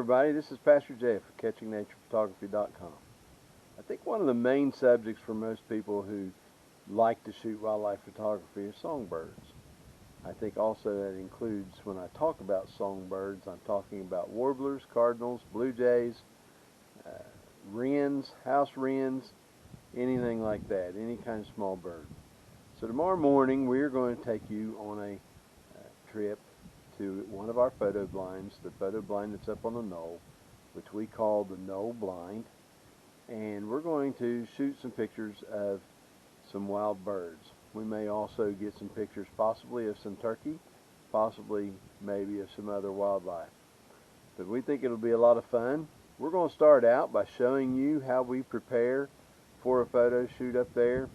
everybody, this is Pastor Jeff of CatchingNaturePhotography.com. I think one of the main subjects for most people who like to shoot wildlife photography is songbirds. I think also that includes, when I talk about songbirds, I'm talking about warblers, cardinals, blue jays, wrens, house wrens, anything like that, any kind of small bird. So tomorrow morning we're going to take you on a trip to one of our photo blinds, the photo blind that's up on the knoll, which we call the Knoll blind, and we're going to shoot some pictures of some wild birds. We may also get some pictures possibly of some turkey, possibly maybe of some other wildlife. But we think it'll be a lot of fun. We're going to start out by showing you how we prepare for a photo shoot up there.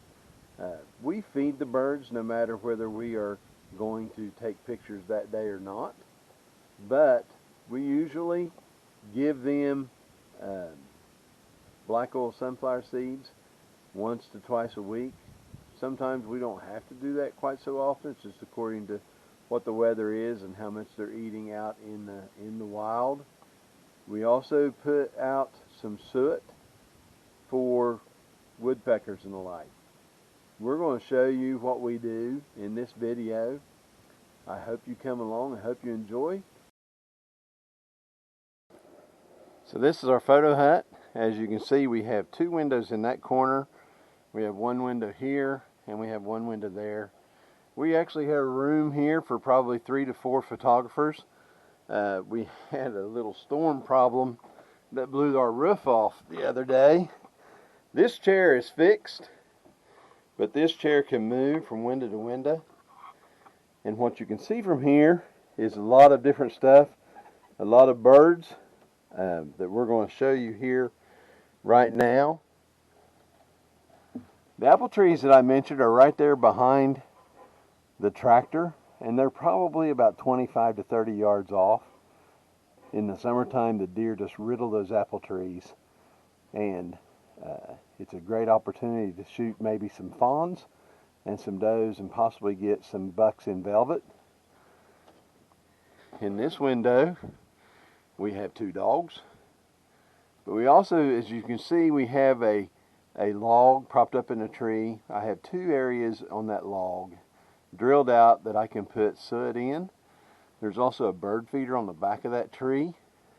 We feed the birds no matter whether we are going to take pictures that day or not, but we usually give them black oil sunflower seeds once to twice a week. Sometimes we don't have to do that quite so often. It's just according to what the weather is and how much they're eating out in the wild. We also put out some soot for woodpeckers and the like. We're going to show you what we do in this video. I hope you come along. I hope you enjoy. So this is our photo hut. As you can see, we have two windows in that corner. We have one window here and we have one window there. We actually have room here for probably 3 to 4 photographers. We had a little storm problem that blew our roof off the other day. This chair is fixed, but this chair can move from window to window. And what you can see from here is a lot of different stuff, a lot of birds that we're going to show you here right now. The apple trees that I mentioned are right there behind the tractor, and they're probably about 25 to 30 yards off. In the summertime, the deer just riddle those apple trees, and it's a great opportunity to shoot maybe some fawns and some does and possibly get some bucks in velvet. In this window we have 2 dogs, but we also, as you can see, we have a log propped up in a tree. I have 2 areas on that log drilled out that I can put soot in. There's also a bird feeder on the back of that tree,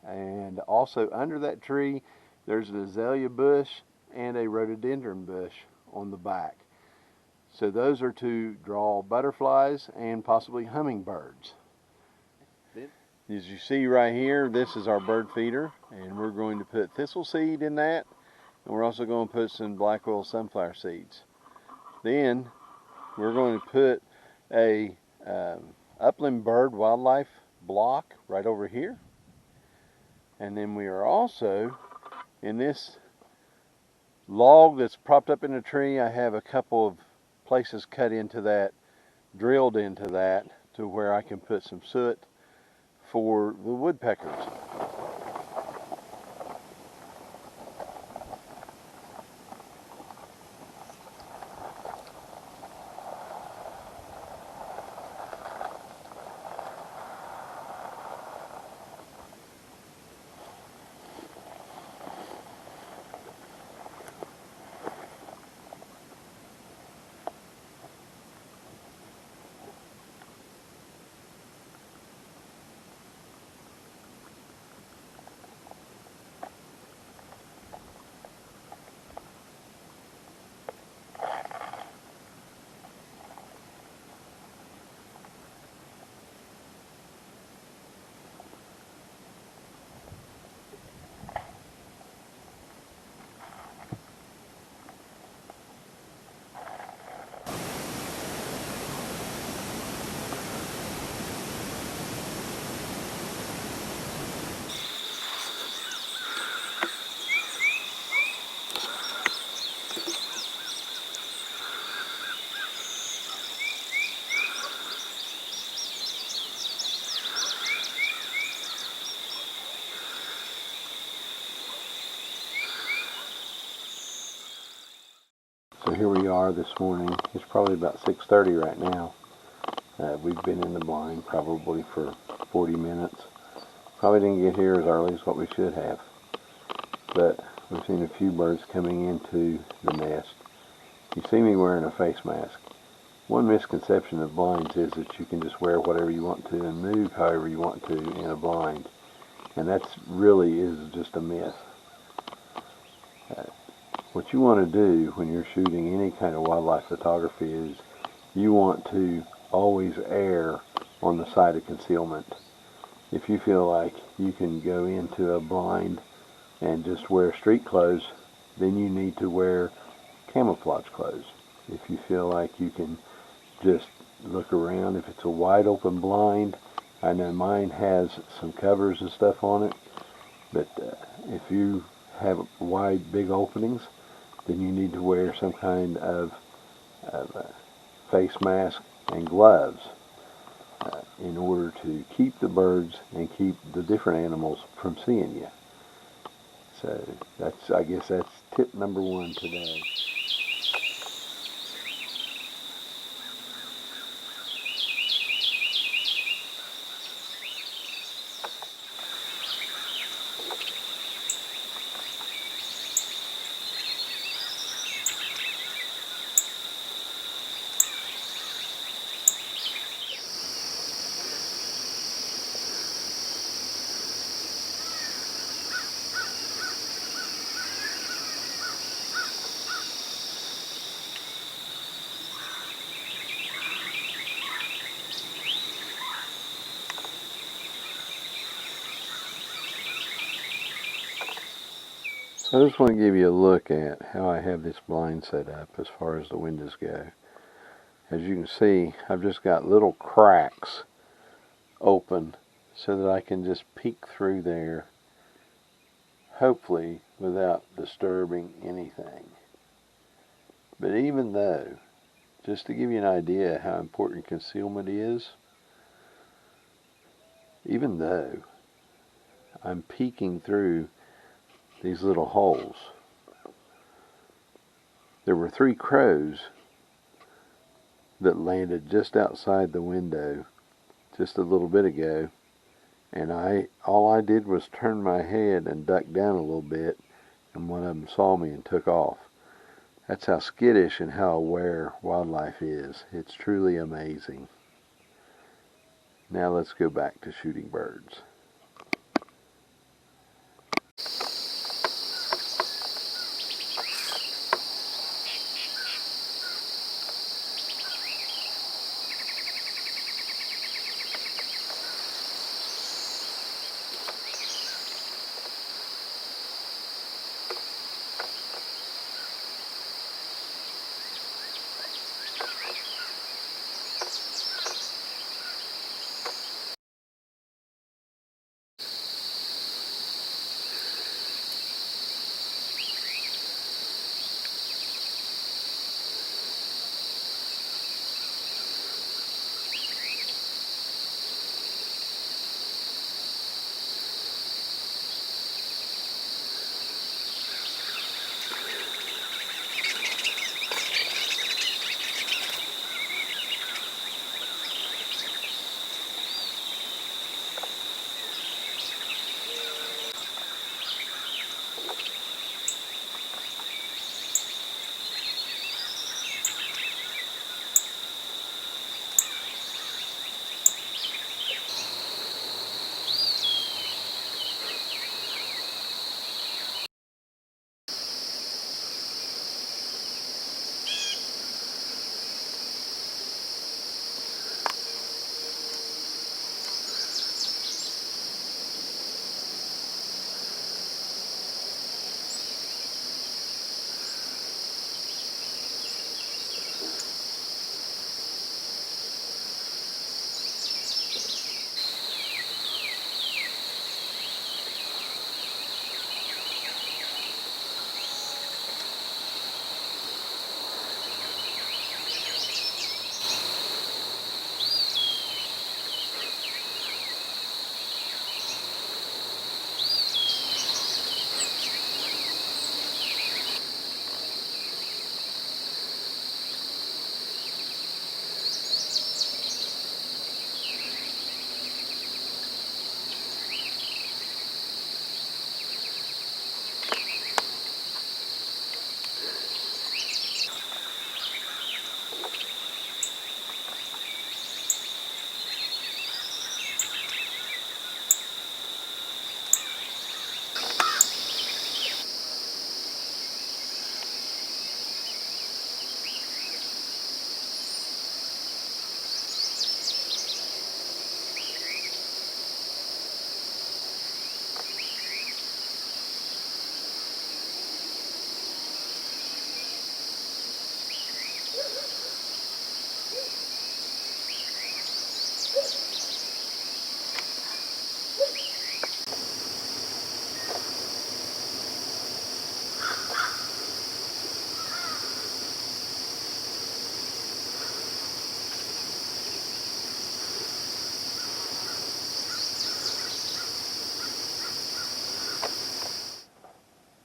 and also under that tree there's an azalea bush and a rhododendron bush on the back. So those are to draw butterflies and possibly hummingbirds. As you see right here, this is our bird feeder, and we're going to put thistle seed in that, and we're also going to put some black oil sunflower seeds. Then we're going to put a upland bird wildlife block right over here, and then we are also in this log that's propped up in a tree. I have a couple of places cut into that, drilled into that, to where I can put some soot for the woodpeckers. So here we are this morning. It's probably about 6:30 right now. We've been in the blind probably for 40 minutes. Probably didn't get here as early as what we should have. But we've seen a few birds coming into the nest. You see me wearing a face mask. One misconception of blinds is that you can just wear whatever you want to and move however you want to in a blind. And that's really is just a myth. What you want to do when you're shooting any kind of wildlife photography is you want to always err on the side of concealment. If you feel like you can go into a blind and just wear street clothes, then you need to wear camouflage clothes. If you feel like you can just look around, if it's a wide open blind, I know mine has some covers and stuff on it, but if you have wide big openings, then you need to wear some kind of face mask and gloves in order to keep the birds and keep the different animals from seeing you. So I guess that's tip number one today. So I just want to give you a look at how I have this blind set up as far as the windows go. As you can see, I've just got little cracks open so that I can just peek through there, hopefully without disturbing anything. But even though, just to give you an idea how important concealment is, even though I'm peeking through these little holes, there were 3 crows that landed just outside the window just a little bit ago, and all I did was turn my head and duck down a little bit, and one of them saw me and took off. That's how skittish and how aware wildlife is. It's truly amazing. Now let's go back to shooting birds.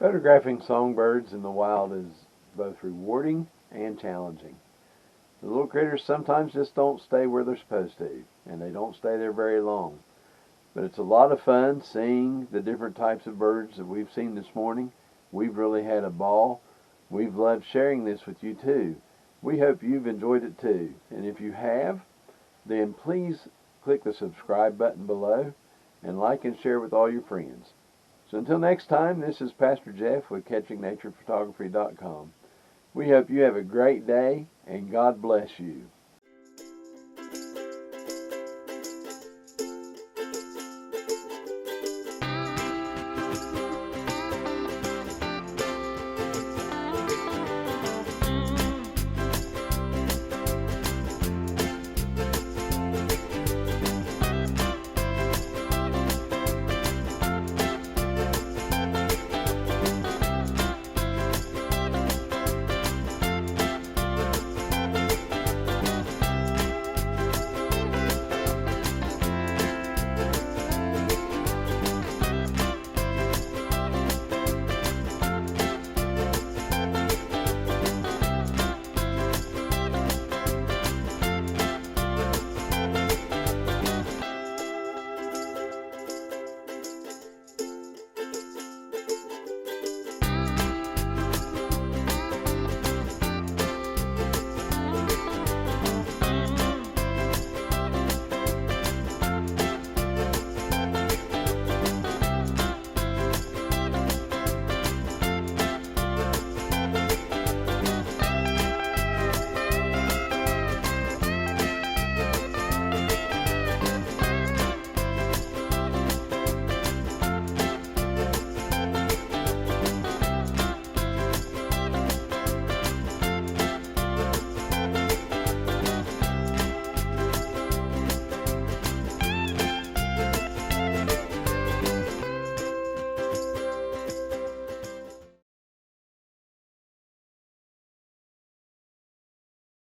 Photographing songbirds in the wild is both rewarding and challenging. The little critters sometimes just don't stay where they're supposed to, and they don't stay there very long. But it's a lot of fun seeing the different types of birds that we've seen this morning. We've really had a ball. We've loved sharing this with you too. We hope you've enjoyed it too. And if you have, then please click the subscribe button below and like and share with all your friends. So until next time, this is Pastor Jeff with CatchingNaturePhotography.com. We hope you have a great day and God bless you.